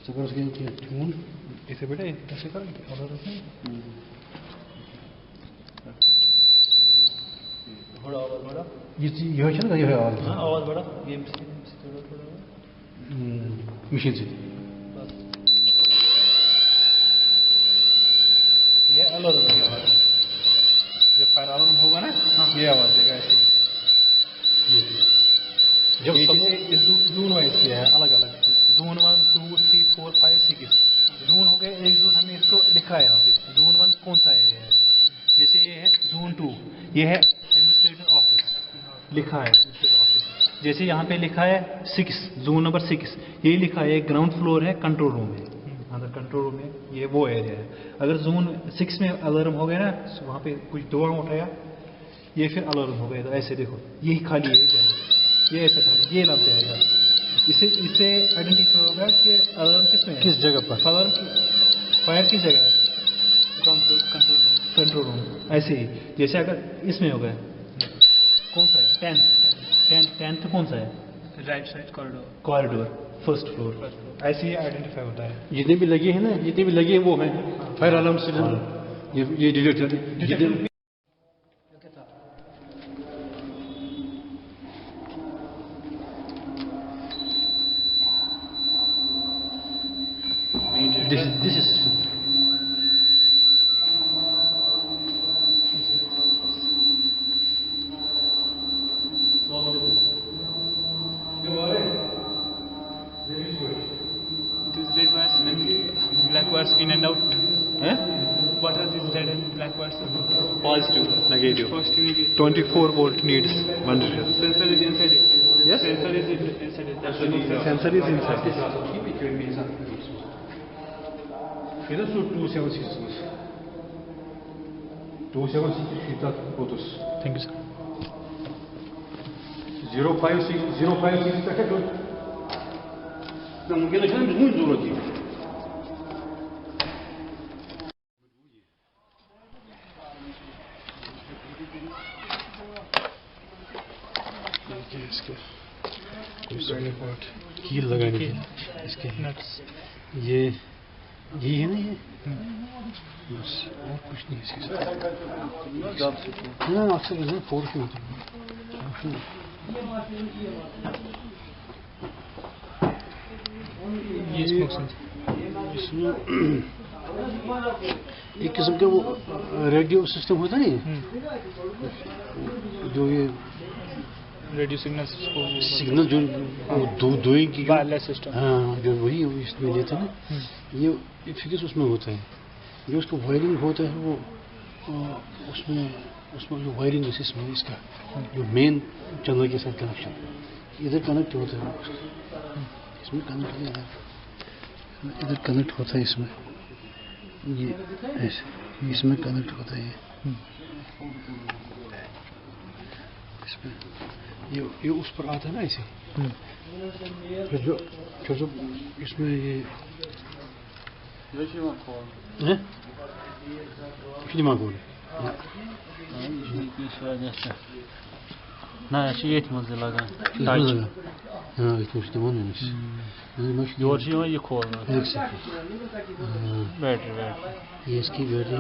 अगर उसके ट्यून इसे बेटा ऐसे कर थोड़ा आवाज बढ़ा ये है ना ये आवाज हाँ आवाज बढ़ा गेम से थोड़ा थोड़ा मशीन से ये अलग अलग आवाज जब फायर अलार्म होगा ना ये आवाज देगा ऐसे ये जब सब इस जोन वाइज किया है अलग अलग जोन 1 2 3 4 5 6 जोन हो गए एक जोन हमने इसको लिखा है यहाँ पे जोन 1 कौन सा एरिया है जैसे ये है जोन 2 ये है एडमिनिस्ट्रेटिव ऑफिस लिखा है एडमिनिस्ट्रेटिव ऑफिस जैसे यहाँ पे लिखा है 6 जोन नंबर 6 ये लिखा है ग्राउंड फ्लोर है कंट्रोल रूम है अंदर कंट्रोल रूम है ये वो एरिया है अगर जोन 6 में अलार्म हो गया ना वहाँ पे कुछ धुआं उठाया ये फिर अलार्म हो गया तो ऐसे देखो यही खाली है ये ऐसा खाली ये नाम चलेगा इससे आइडेंटिफाई होगा कि अलार्म किस में है किस जगह पर अलार्म फायर किस जगह है कंट्रोल रूम ऐसे ही जैसे अगर इसमें हो गया कौन सा है 10th कौन सा है right side corridor first floor ऐसे ही आइडेंटिफाई होता है जितने भी लगे हैं ना जितने भी लगे हैं वो हैं फायर अलार्म सिस्टम ये डिलीट जितने this is these red wires and black wires in and out what are these red and black wires positive negative 24 volt needs one sensor is inside it yes sensor is inside it that's the sensor is inside this it is 276 that photos thank you sir 056 taka do não geleceğimiz muito zor değil इसके कोई part कील लगाने के इसके nuts ये है ना ये बस और कुछ नहीं इसके साथ हाँ अक्सर है फोर्स में ये इसमें एक किस्म का वो रेडियो सिस्टम होता है जो ये रेडियो सिग्नल जो दोई की वायरलेस सिस्टम हाँ जो वही इसमें लेते हैं ना ये फिक्स उसमें होता है जो उसका वायरिंग होता है वो उसमें जो वायरिंग है इसमें इसका जो मेन चैनल के साथ कनेक्शन इधर कनेक्ट होता है इसमें कनेक्ट इधर कनेक्ट होता है इसमें ये ऐसे इसमें कनेक्ट होता है इसमें ये उस पर आता है ना ऐसे फिर जो इसमें ये Filmagol. Na, și etmez de lagan. Ha, etmez de manemiş. Yorji o yıkol. Exactly. Battery. ये इसकी बैटरी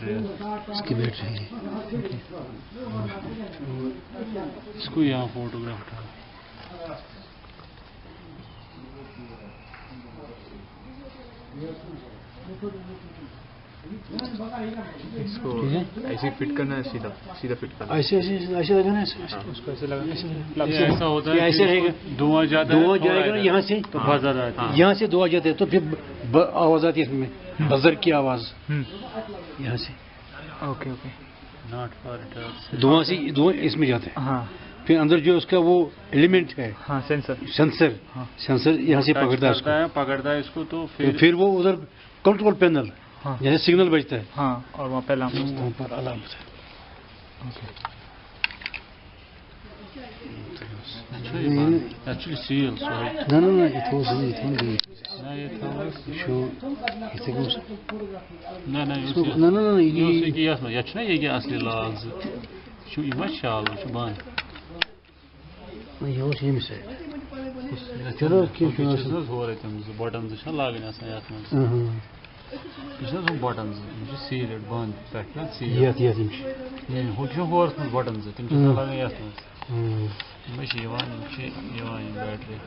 है इसकी बैटरी है इसको यहाँ फोटोग्राफ उठा इसको ऐसे फिट करना है सीधा फिट करना ऐसे लगाना है उसको ऐसे लगाना ऐसा होता है ऐसे रहेगा धुआं जाएगा यहाँ से तो बहुत ज्यादा यहाँ से धुआं जाता है तो फिर आवाज आती है इसमें बजर की आवाज यहाँ से ओके नॉट फॉर धुआं इसमें जाता है हाँ फिर अंदर जो उसका वो एलिमेंट है हाँ सेंसर यहाँ से पकड़ता है इसको तो फिर वो उधर कंट्रोल पैनल हाँ जैसे सिग्नल बजता है हाँ और वहाँ पे वहाँ पर अलार्म होता है Actually seals, right? No, it was No, Yaçına yegi asli lazı. Şu ima şalı, şu ban. यह यम साइड चलो हौरे तम बटन जो लागन ये बटन जो सीलेट बंद पे हौर बटन तम लगान ये बैटरी